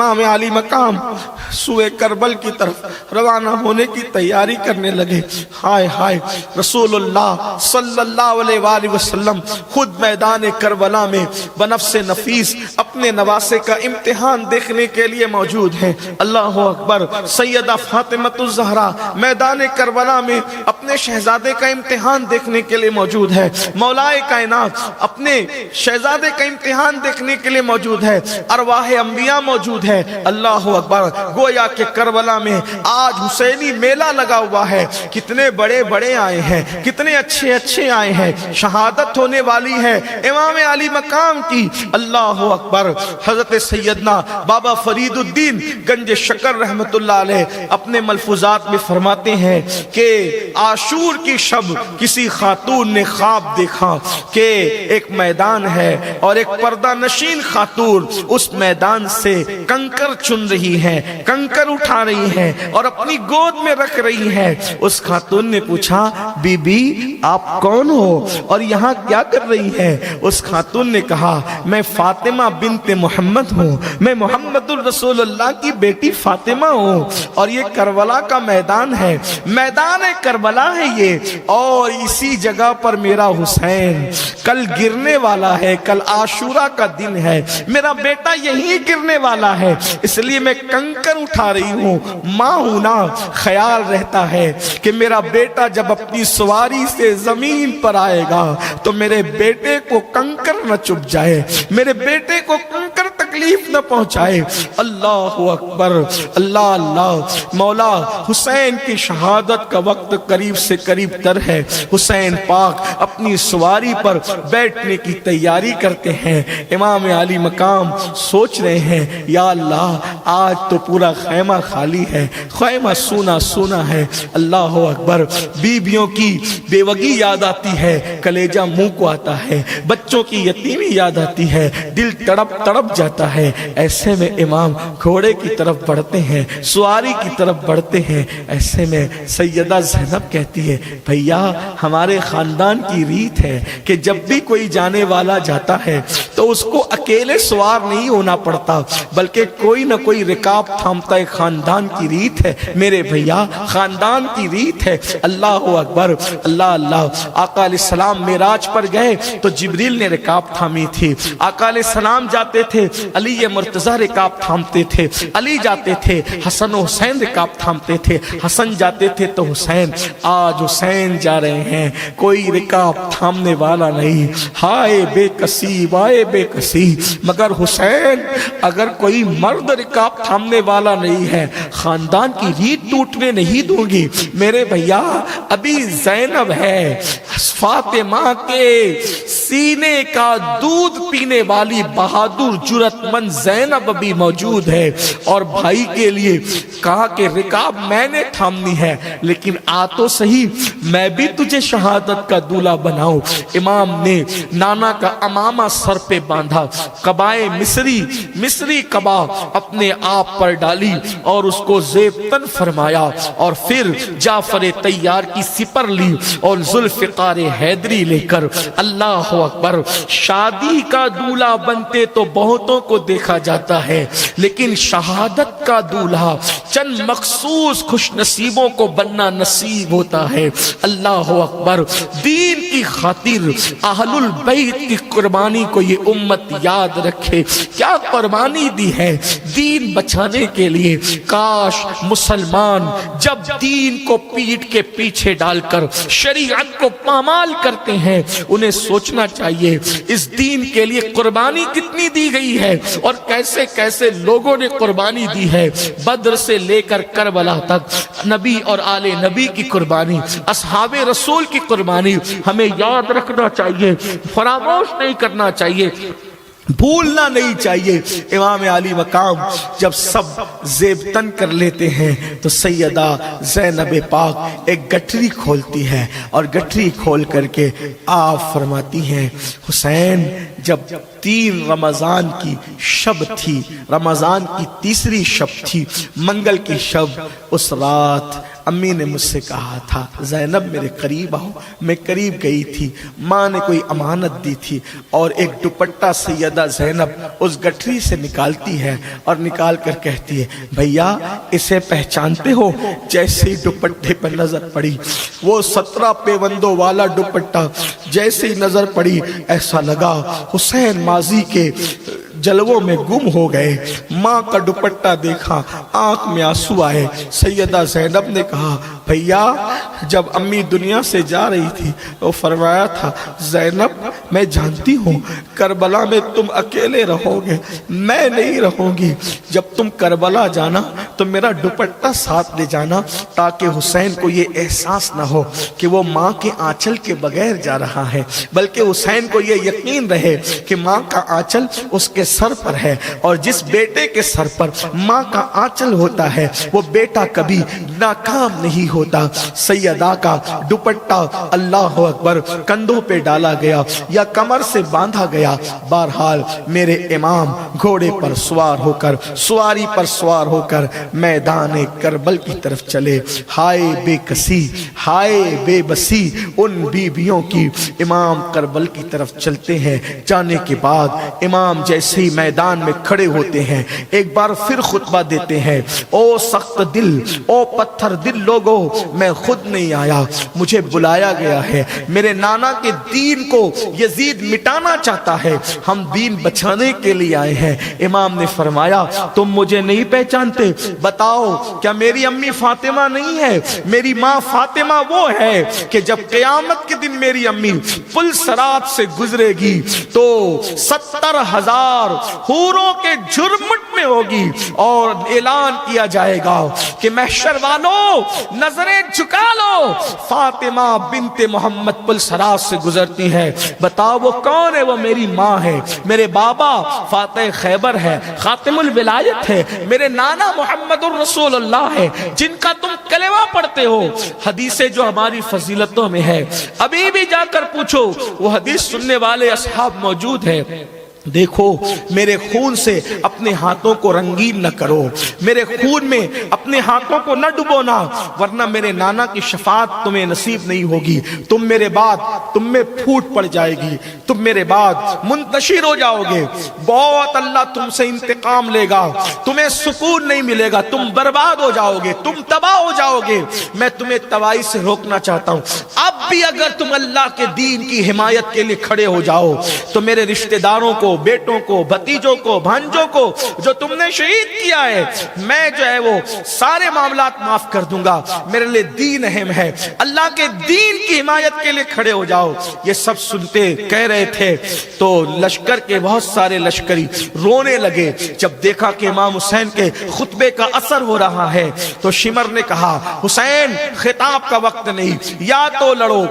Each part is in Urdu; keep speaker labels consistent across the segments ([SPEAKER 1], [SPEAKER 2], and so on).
[SPEAKER 1] امام علی مقام سوئے کربل کی طرف روانہ ہونے کی تیاری کرنے لگے۔ ہائے ہائے، رسول اللہ صلی اللہ علیہ وآلہ وسلم خود میدان کربلا میں بنفس نفیس اپنے نواسے کا امتحان دیکھنے کے لیے موجود ہیں۔ اللہ اکبر۔ سیدہ فاطمۃ الزہرا میدان کربلا میں اپنے شہزادے کا امتحان دیکھنے کے لیے موجود ہے۔ مولا کائنات اپنے شہزادے کا امتحان دیکھنے کے لیے موجود ہے۔ ارواح انبیاء موجود ہے۔ اللہ اکبر۔ گویا کہ کربلا میں آج حسینی میلہ لگا ہوا ہے۔ کتنے بڑے بڑے آئے ہیں، کتنے اچھے اچھے آئے ہیں۔ شہادت ہونے والی ہے امام علی مقام کی۔ اللہ اکبر۔ حضرت سیدنا بابا فرید الدین گنج شکر رحمت اللہ علیہ اپنے ملفوظات میں فرماتے ہیں کہ عاشور کی شب کسی خاتون نے خواب دیکھا کہ ایک میدان ہے اور ایک پردہ نشین خاتون اس میدان سے کنکر چن رہی ہے، کنکر اٹھا رہی ہے اور اپنی گود میں رکھ رہی ہے۔ اس خاتون نے پوچھا، بی بی آپ کون ہو اور یہاں کیا کر رہی ہے؟ اس خاتون نے کہا، میں فاطمہ بنت محمد ہوں، میں محمد الرسول اللہ کی بیٹی فاطمہ ہوں، اور یہ کربلا کا میدان ہے، میدان کربلا ہے یہ، اور اسی جگہ پر میرا حسین کل گرنے والا ہے، کل عاشورہ کا دن ہے، میرا بیٹا یہی گرنے والا ہے، اس لیے میں کنکر اٹھا رہی ہوں۔ ماں ہوں نا، خیال رہتا ہے کہ میرا بیٹا جب اپنی سواری سے زمین پر آئے گا تو میرے بیٹے کو کنکر نہ چپ جائے، میرے بیٹے کو کنکر تکلیف نہ پہنچائے۔ اللہ اکبر، اللہ اللہ۔ مولا حسین کی شہادت کا وقت قریب سے قریب تر ہے۔ حسین پاک اپنی سواری پر بیٹھنے کی تیاری کرتے ہیں۔ امام علی مقام سوچ رہے ہیں، یا اللہ آج تو پورا خیمہ خالی ہے، خیمہ سونا سونا ہے۔ اللہ اکبر۔ بیویوں کی بیوگی یاد آتی ہے، کلیجہ منہ کو آتا ہے، بچوں کی یتیمی یاد آتی ہے، دل تڑپ تڑپ جاتا ہے۔ ایسے میں امام گھوڑے کی طرف بڑھتے ہیں، سواری کی طرف بڑھتے ہیں۔ ایسے میں سیدہ زینب کہتی ہے، بھیا ہمارے خاندان کی ریت ہے کہ جب بھی کوئی جانے والا جاتا ہے تو اس کو اکیلے سوار نہیں ہونا پڑتا، بلکہ کوئی نہ کوئی رکاب تھامتا ہے۔ خاندان کی ریت ہے میرے بھیا، خاندان کی ریت ہے۔ اللہ اکبر، اللہ اللہ۔ آقا علیہ السلام معراج پر گئے تو جبریل نے رکاب تھامی تھی۔ آقا علیہ السلام جاتے تھے، علی مرتضی رکاب تھامتے تھے، علی جاتے تھے، حسن و حسین رکاب تھامتے تھے، حسن جاتے تھے تو حسین۔ آج حسین جا رہے ہیں، کوئی رکاب تھامنے والا نہیں۔ ہائے بے کسی، وائے بے کسی، مگر حسین اگر کوئی مرد رکاب تھامنے والا نہیں ہے، خاندان کی ریت ٹوٹنے نہیں دوں گی۔ میرے بھیا ابھی زینب ہے، فاطمہ کے سینے کا دودھ پینے والی بہادر جرت مند زینب ابھی موجود ہے، اور بھائی کے لیے کہا کہ رکاب میں نے تھامنی ہے، لیکن آ تو صحیح، میں بھی تجھے شہادت کا دولہا بناؤں۔ امام نے نانا کا امامہ سر پہ باندھا، قبائے مصری قبا اپنے آپ پر ڈالی اور اس کو زیب تن فرمایا، اور پھر جعفر طیار کی سپر لی اور ذوالفقار حیدری لے کر، اللہ اکبر۔ شادی کا دولہا بنتے تو بہتوں کو دیکھا جاتا ہے، لیکن شہادت کا دولہا چند مخصوص خوش نصیبوں کو بننا نصیب ہوتا ہے۔ اللہ اکبر۔ دین کی خاطر اہل البیت کی قربانی کو یہ امت یاد رکھے، کیا قربانی دی ہے دین بچانے کے لیے۔ کاش مسلمان جب دین کو پیٹ کے پیچھے ڈال کر شریعت کو پامال کرتے ہیں، انہیں سوچنا چاہیے اس دین کے لیے قربانی کتنی دی گئی ہے اور کیسے کیسے لوگوں نے قربانی دی ہے۔ بدر سے لے کر کربلا تک نبی اور آل نبی کی قربانی، اصحاب رسول کی قربانی ہمیں یاد رکھنا چاہیے، فراموش نہیں کرنا چاہیے، بھولنا نہیں چاہیے۔ امام علی مقام جب سب زیب تن کر لیتے ہیں تو سیدہ زینب پاک ایک گٹھری کھولتی ہے اور گٹھری کھول کر کے آپ فرماتی ہیں، حسین جب 3 رمضان کی شب تھی، رمضان کی تیسری شب تھی، منگل کی شب، اس رات امی نے مجھ سے کہا تھا زینب میرے قریب آؤ، میں قریب گئی تھی، ماں نے کوئی امانت دی تھی اور ایک دوپٹہ سیدہ زینب اس گٹھری سے نکالتی ہے اور نکال کر کہتی ہے بھیا اسے پہچانتے ہو؟ جیسے ہی دوپٹے پر نظر پڑی، وہ 17 پیوندوں والا دوپٹہ جیسے ہی نظر پڑی، ایسا لگا حسین ماضی کے جلووں میں گم ہو گئے۔ ماں کا دوپٹہ دیکھا، آنکھ میں آنسو آئے۔ سیدہ زینب نے کہا بھیا جب امی دنیا سے جا رہی تھی وہ فرمایا تھا زینب میں جانتی ہوں کربلا میں تم اکیلے رہو گے، میں نہیں رہوں گی، جب تم کربلا جانا تو میرا دوپٹہ ساتھ لے جانا تاکہ حسین کو یہ احساس نہ ہو کہ وہ ماں کے آنچل کے بغیر جا رہا ہے، بلکہ حسین کو یہ یقین رہے کہ ماں کا آنچل اس کے سر پر ہے، اور جس بیٹے کے سر پر ماں کا آنچل ہوتا ہے وہ بیٹا کبھی ناکام نہیں ہوتا۔ سیدہ کا دوپٹہ اللہ اکبر کندھوں پہ ڈالا گیا یا کمر سے باندھا گیا، بہرحال میرے امام گھوڑے پر سوار ہو کر، سواری پر سوار ہو کر میدان کربل کی طرف چلے۔ ہائے بے کسی، ہائے بے بسی ان بیویوں کی۔ امام کربل کی طرف چلتے ہیں، جانے کے بعد امام جیسے ہی میدان میں کھڑے ہوتے ہیں ایک بار پھر خطبہ دیتے ہیں، او سخت دل، او پتھر دل لوگو، میں خود نہیں آیا، مجھے بلایا گیا ہے، میرے نانا کے دین کو یزید مٹانا چاہتا ہے، ہم دین بچانے کے لیے آئے ہیں۔ امام نے فرمایا تم مجھے نہیں پہچانتے؟ بتاؤ کیا میری امی فاطمہ نہیں ہے؟ میری ماں فاطمہ وہ ہے کہ جب قیامت کے دن میری امی پل صراط سے گزرے گی تو 70,000 حوروں کے جھرمٹ میں ہوگی اور اعلان کیا جائے گا کہ محشر والوں نظریں جھکا لو، فاطمہ بنت محمد پل صراط سے گزرتی ہے، بتاؤ وہ کون ہے؟ وہ میری ماں ہے، میرے بابا فاتح خیبر ہے، خاتم الولایت ہے، میرے نانا محمد الرسول اللہ ہے جن کا تم کلمہ پڑھتے ہو۔ حدیثیں جو ہماری فضیلتوں میں ہے ابھی بھی جا کر پوچھو، وہ حدیث سننے والے اصحاب موجود ہیں۔ دیکھو میرے خون سے اپنے ہاتھوں کو رنگین نہ کرو، میرے خون میں اپنے ہاتھوں کو نہ ڈبونا، ورنہ میرے نانا کی شفاعت تمہیں نصیب نہیں ہوگی، تم میرے بعد تم میں پھوٹ پڑ جائے گی، تم میرے بعد منتشر ہو جاؤ گے، بہت اللہ تم سے انتقام لے گا، تمہیں سکون نہیں ملے گا، تم برباد ہو جاؤ گے، تم تباہ ہو جاؤ گے۔ میں تمہیں تباہی سے روکنا چاہتا ہوں۔ اب بھی اگر تم اللہ کے دین کی حمایت کے لیے کھڑے ہو جاؤ تو میرے رشتہ داروں کو، بیٹوں کو، بھتیجوں کو، بھانجوں کو جو تم نے شہید کیا ہے، میں جو ہے وہ سارے معاملات معاف کر دوں گا، میرے لیے دین اہم ہے، اللہ کے دین کی حمایت کے لیے کھڑے ہو جاؤ۔ یہ سب سنتے کہہ رہے تھے تو لشکر کے بہت سارے لشکری رونے لگے۔ جب دیکھا کہ امام حسین کے خطبے کا اثر ہو رہا ہے تو شمر نے کہا حسین خطاب کا وقت نہیں، یا تو لڑو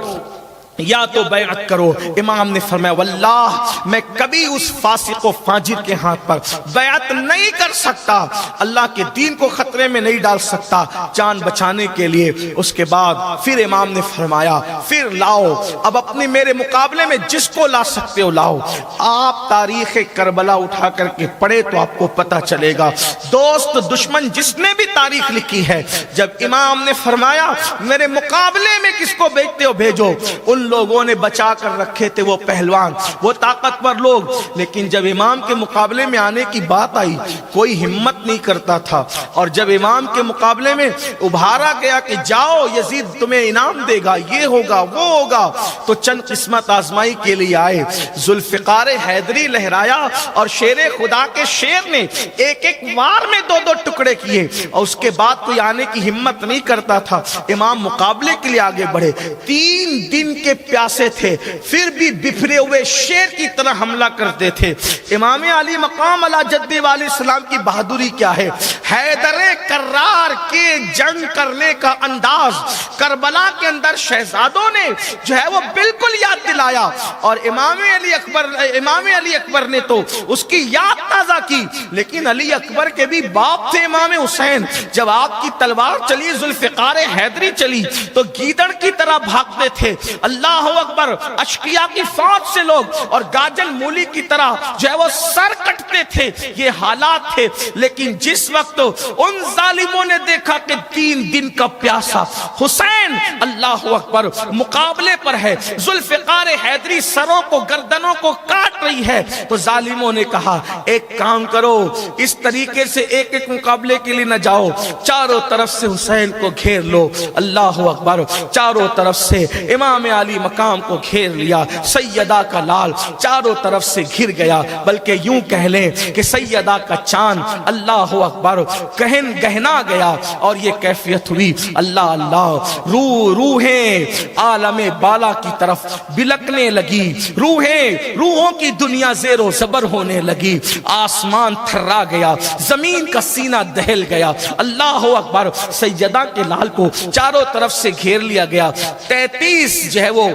[SPEAKER 1] یا تو بیعت کرو۔ امام نے فرمایا واللہ میں کبھی اس فاسق و فاجر کے ہاتھ پر بیعت نہیں کر سکتا، اللہ کے دین کو خطرے میں نہیں ڈال سکتا جان بچانے کے لیے۔ اس کے بعد پھر امام نے فرمایا پھر لاؤ، اب اپنے میرے مقابلے میں جس کو لا سکتے ہو لاؤ۔ آپ تاریخ کربلا اٹھا کر کے پڑھے تو آپ کو پتہ چلے گا، دوست دشمن جس نے بھی تاریخ لکھی ہے، جب امام نے فرمایا میرے مقابلے میں کس کو بھیجتے ہو بھیجو، ان لوگوں نے بچا کر رکھے تھے وہ پہلوان، وہ طاقتور لوگ، لیکن جب امام کے مقابلے میں آنے کی بات آئی کوئی ہمت نہیں کرتا تھا، اور جب امام کے مقابلے میں ابھارا گیا کہ جاؤ یزید تمہیں انعام دے گا، یہ ہوگا وہ ہوگا، تو چند قسمت آزمائی کے لیے آئے، ذوالفقار حیدری لہرایا اور شیر خدا کے شیر نے ایک ایک وار میں 2 ٹکڑے کیے، اور اس کے بعد کوئی آنے کی ہمت نہیں کرتا تھا۔ امام مقابلے کے لیے آگے بڑھے، 3 دن کے پیاسے تھے پھر بھی بفرے ہوئے شیر کی طرح حملہ کرتے تھے۔ امام علی مقام علی جد والی السلام کی بہادری کیا ہے، حیدر کرار کے جنگ کرنے کا انداز کربلا کے اندر شہزادوں نے جو ہے وہ بالکل یاد دلایا، اور امام علی اکبر نے تو اس کی یاد تازہ کی، لیکن علی اکبر کے بھی باپ تھے امام حسین جب آپ کی تلوار چلی، ذوالفقار حیدری چلی تو گیدڑ کی طرح بھاگتے تھے، اللہ اکبر، اشقیاء کی فوج سے لوگ، اور گاجل مولی کی طرح جو ہے وہ سر کٹتے تھے، یہ حالات تھے۔ لیکن جس وقت ان ظالموں نے دیکھا کہ 3 دن کا پیاسا حسین اللہ اکبر مقابلے پر ہے، ذوالفقار حیدری سروں کو گردنوں کو کاٹ رہی ہے، تو ظالموں نے کہا ایک کام کرو، اس طریقے سے ایک ایک مقابلے کے لیے نہ جاؤ، چاروں طرف سے حسین کو گھیر لو۔ اللہ اکبر، چاروں طرف سے امام علی مقام کو گھیر لیا، سیدہ کا لال چاروں طرف سے گھر گیا، بلکہ یوں کہہ لیں کہ سیدہ کا چاند اللہ اکبر گہنا گیا، اور یہ کیفیت ہوئی اللہ اللہ، روحیں عالم بالا کی طرف بلکنے لگی، روحوں کی دنیا زیر و زبر ہونے لگی، آسمان تھرا گیا، زمین کا سینہ دہل گیا، اللہ اکبر۔ سیدہ کے لال کو چاروں طرف سے گھیر لیا گیا، 33 جو ہے وہ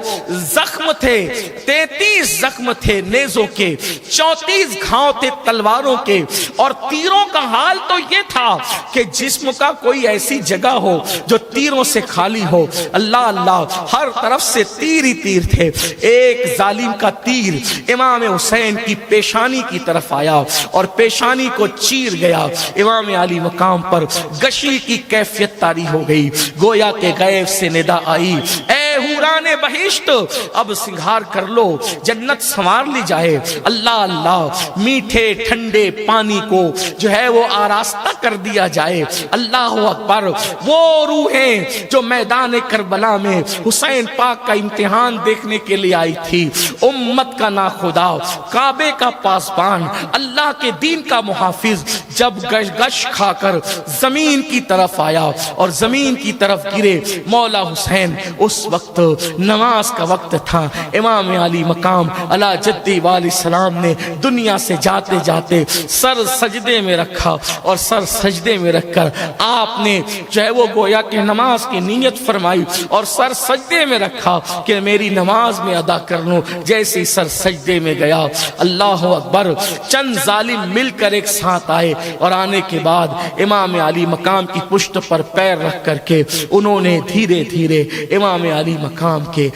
[SPEAKER 1] زخم تھے، 33 زخم تھے نیزوں کے، 34 گھاؤں تھے تلواروں کے، اور تیروں کا حال تو یہ تھا کہ جسم کا کوئی ایسی جگہ ہو جو تیروں سے خالی ہو، اللہ اللہ، ہر طرف سے تیر ہی تیر تھے۔ ایک ظالم کا تیر امام حسین کی پیشانی کی طرف آیا اور پیشانی کو چیر گیا، امام علی مقام پر گشی کی کیفیت طاری ہو گئی، گویا کہ غیب سے ندا آئی، اے حوران بہشت اب سنگھار کر لو، جنت سنوار لی جائے۔ اللہ اللہ، میٹھے ٹھنڈے پانی کو جو ہے وہ آراستہ کر دیا جائے، اللہ اکبر۔ وہ روحیں جو میدان کربلا میں حسین پاک کا امتحان دیکھنے کے لیے آئی تھی، امت کا ناخدا، کعبے کا پاسبان، اللہ کے دین کا محافظ، جب گش کھا کر زمین کی طرف آیا اور زمین کی طرف گرے مولا حسین، اس وقت نماز کا وقت تھا، امام علی مقام علی جدی والی السلام نے دنیا سے جاتے جاتے سر سجدے میں رکھا، اور سر سجدے میں رکھ کر آپ نے جو ہے وہ گویا کہ نماز کی نیت فرمائی، اور سر سجدے میں رکھا کہ میری نماز میں ادا کر لوں۔ جیسے سر سجدے میں گیا، اللہ اکبر، چند ظالم مل کر ایک ساتھ آئے، اور آنے کے بعد امام علی مقام کی پشت پر پیر رکھ کر کے انہوں نے دھیرے دھیرے امام علی مقام کے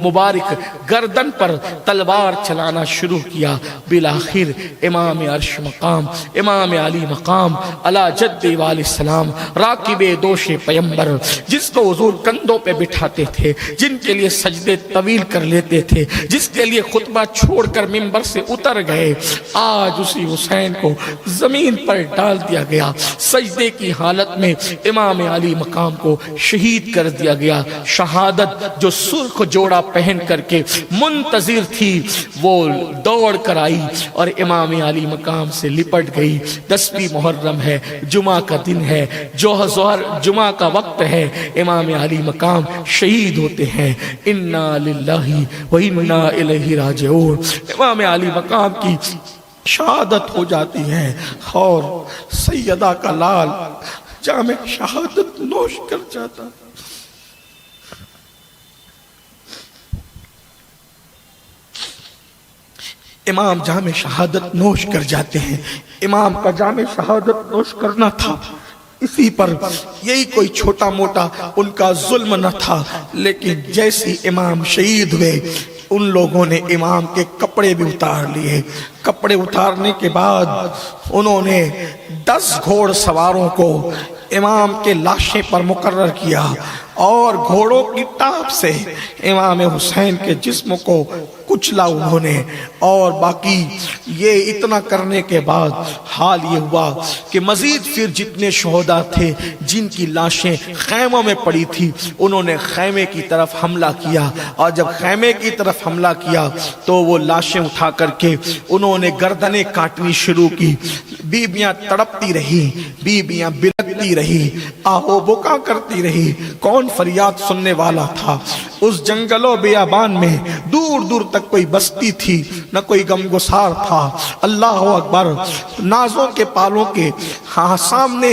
[SPEAKER 1] مبارک گردن پر تلوار چلانا شروع کیا۔ بالآخر امام عرش مقام، امام علی مقام علی جدی والی السلام، راکب دوش پیمبر، جس کو حضور کندھوں پہ بٹھاتے تھے، جن کے لیے سجدے طویل کر لیتے تھے، جس کے لیے خطبہ چھوڑ کر منبر سے اتر گئے، آج اسی حسین کو زمین پر ڈال دیا گیا، سجدے کی حالت میں امام علی مقام کو شہید کر دیا گیا۔ شہادت جو سرخ جوڑا پہن کر کے منتظر تھی، وہ دوڑ کر آئی اور امام علی مقام سے لپٹ گئی۔ 10ویں محرم ہے، جمعہ کا دن ہے، جو ظہر جمعہ کا وقت ہے، امام علی مقام شہید ہوتے ہیں۔ انا للہ و انا الیہ راجعون، امام علی مقام کی شہادت ہو جاتی ہے، اور سیدہ کا لال جام شہادت نوش کر جاتا۔ امام جام شہادت نوش کر جاتے ہیں۔ امام کا جام شہادت نوش کرنا تھا، اسی پر یہی کوئی چھوٹا موٹا ان کا ظلم نہ تھا، لیکن جیسی امام شہید ہوئے، ان لوگوں نے امام کے کپڑے بھی اتار لیے۔ کپڑے اتارنے کے بعد انہوں نے 10 گھوڑ سواروں کو امام کے لاشیں پر مقرر کیا، اور گھوڑوں کی ٹاپ سے امام حسین کے جسم کو کچلا انہوں نے۔ اور باقی یہ اتنا کرنے کے بعد حال یہ ہوا کہ مزید پھر جتنے شہداء تھے جن کی لاشیں خیموں میں پڑی تھی، انہوں نے خیمے کی طرف حملہ کیا، اور جب خیمے کی طرف حملہ کیا تو وہ لاشیں اٹھا کر کے انہوں نے گردنیں کاٹنی شروع کی۔ بیبیاں تڑپتی رہی، بیبیاں بلکتی رہی، آہو بکا کرتی رہی، کون فریاد سننے والا تھا؟ اس جنگل و بیابان میں دور دور تک کوئی بستی تھی، نہ کوئی غمگسار تھا۔ اللہ اکبر، نازوں کے پالوں کے سامنے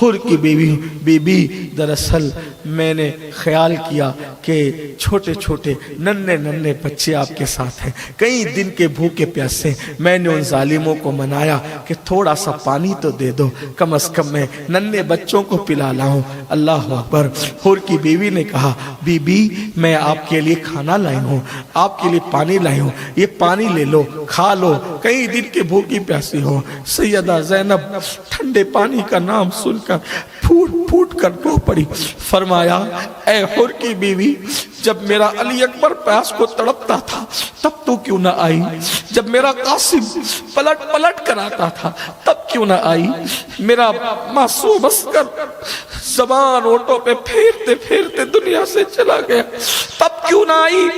[SPEAKER 1] حر کی بیوی ہوں۔ بیوی دراصل میں نے خیال کیا کہ چھوٹے چھوٹے ننھے ننھے بچے آپ کے ساتھ ہیں، کئی دن کے بھوکے پیاسے، میں نے ان ظالموں کو منایا کہ تھوڑا سا پانی تو دے دو، کم از کم میں ننھے بچوں کو پلا لاؤں۔ اللہ اکبر۔ حور کی بیوی نے کہا بی بی میں آپ کے لیے کھانا لائی ہوں، آپ کے لیے پانی لائی ہوں، یہ پانی لے لو، کھا لو، کئی دن کے بھوکی پیاسی ہو۔ سیدہ زینب ٹھنڈے پانی کا نام سن کر پھوٹ پھوٹ کر رو پڑی۔ فرمایا اے حور کی بیوی، جب میرا علی اکبر پیاس کو تڑپتا تھا تب تو کیوں نہ آئی؟ جب میرا قاسم پلٹ پلٹ کر آتا تھا تب کیوں نہ آئی؟ میرا معصوم عسکر زبان ہونٹوں پہ پھیرتے پھیرتے دنیا سے چلا گیا تب کیوں نہ آئی؟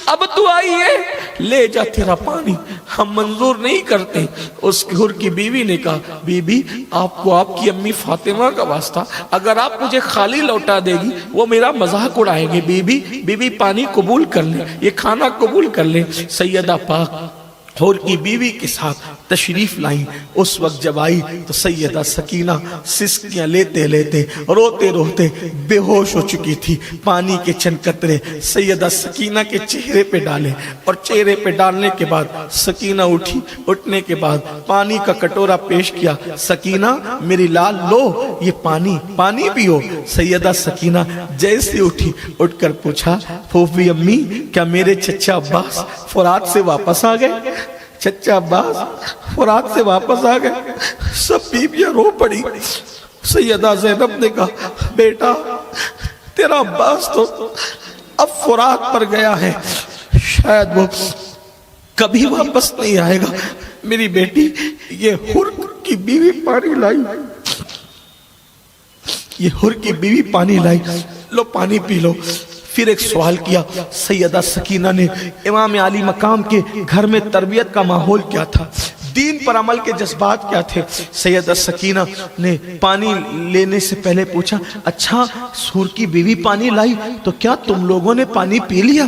[SPEAKER 1] اب تو آئی ہے، لے جا تیرا پانی، ہم منظور نہیں کرتے۔ اس حور کی بیوی نے کہا بی بی آپ کو آپ کی امی فاطمہ کا واسطہ، اگر آپ مجھے خالی لوٹا دے گی وہ میرا مذاق اڑائیں گے۔ بی بی پانی قبول کر لیں، یہ کھانا قبول کر لیں۔ سیدہ پاک حور کی بیوی کے ساتھ تشریف لائیں۔ اس وقت جب آئی تو سیدہ سکینہ سسکیاں لیتے لیتے روتے روتے بے ہوش ہو چکی تھی۔ پانی کے چند قطرے سیدہ سکینہ کے چہرے پہ ڈالے اور چہرے پہ ڈالنے کے بعد سکینہ اٹھی۔ اٹھنے کے بعد پانی کا کٹورا پیش کیا۔ سکینہ میری لال لو یہ پانی پیو۔ سیدہ سکینہ جیسے اٹھی اٹھ کر پوچھا پھوپھی امی کیا میرے چچا عباس فرات سے واپس آ گئے؟ چچا عباس فرات سے واپس آ گئے۔ سب بیویاں رو پڑی۔ سیدہ زینب نے کہا بیٹا تیرا عباس تو اب فرات پر گیا ہے، شاید وہ کبھی واپس نہیں آئے گا۔ میری بیٹی یہ حور کی بیوی پانی لائی، یہ حور کی بیوی پانی لائی، لو پانی پی لو۔ پھر ایک سوال کیا سیدہ سکینہ نے امام علی مقام کے گھر میں تربیت کا ماحول کیا تھا، دین پر عمل کے جذبات کیا تھے؟ سیدہ سکینہ نے پانی لینے سے پہلے پوچھا اچھا حور کی بیوی پانی لائی تو کیا تم لوگوں نے پانی پی لیا؟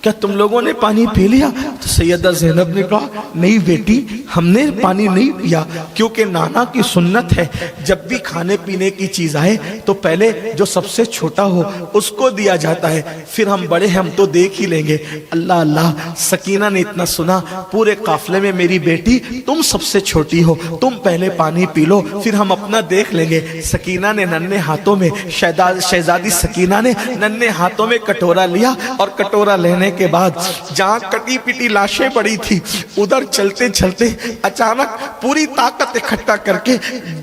[SPEAKER 1] کیا تم لوگوں نے پانی پی لیا؟ تو سیدہ زینب نے کہا نہیں بیٹی ہم نے پانی نہیں پیا، کیونکہ نانا کی سنت ہے جب بھی کھانے پینے کی چیز آئے تو پہلے جو سب سے چھوٹا ہو اس کو دیا جاتا ہے، پھر ہم بڑے ہم تو دیکھ ہی لیں گے۔ اللہ اللہ، سکینہ نے اتنا سنا، پورے قافلے میں میری بیٹی تم سب سے چھوٹی ہو، تم پہلے پانی پی لو پھر ہم اپنا دیکھ لیں گے۔ سکینہ نے ننھے ہاتھوں میں شہزادی سکینہ نے ننھے ہاتھوں میں کٹورا لیا اور کٹورا لینے کے بعد جہاں کٹی پٹی لاشیں پڑی تھی ادھر چلتے چلتے اچانک پوری طاقت اکٹھا کر کے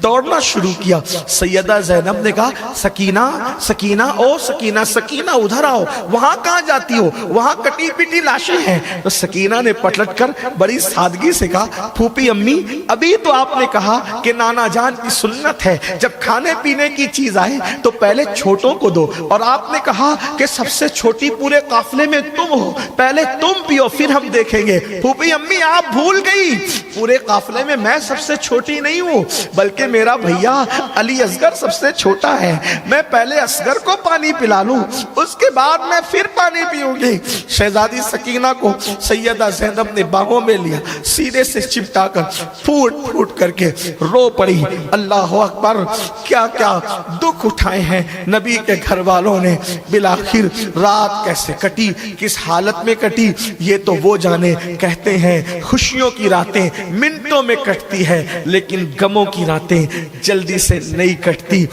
[SPEAKER 1] دوڑنا شروع کیا۔ سیدہ زینب نے کہا سکینہ سکینہ او سکینہ سکینہ ادھر آؤ، وہاں کہاں جاتی ہو؟ وہاں کٹی پٹی لاشیں ہیں۔ تو سکینہ نے پلٹ کر بڑی سادگی سے کہا پھوپھی امی ابھی تو آپ نے کہا کہ نانا جان کی سنت ہے جب کھانے پینے کی چیز آئے تو پہلے چھوٹوں کو دو، اور آپ نے کہا کہ سب سے چھوٹی پورے قافلے میں تم ہو، پہلے تم پیو پھر ہم دیکھیں گے۔ پھوپھی امی آپ بھول گئی، پورے قافلے میں میں سب سے چھوٹی نہیں ہوں بلکہ میرا بھیا علی اصغر سب سے چھوٹا ہے، میں پہلے اصغر کو پانی پلا لوں اس کے بعد میں پھر پانی پیوں گی۔ شہزادی سکینہ کو سیدہ زینب نے باہوں میں لیا، سینے سے چپٹا کر پھوٹ پھوٹ کر کے رو پڑی۔ اللہ اکبر، کیا کیا دکھ اٹھائے ہیں نبی کے گھر والوں نے۔ بالآخر رات کیسے کٹی، کس حالت میں کٹی یہ تو وہ جانے۔ کہتے ہیں خوشیوں کی راتیں منٹوں میں کٹتی ہے لیکن غموں کی راتیں جلدی سے نہیں کٹتی۔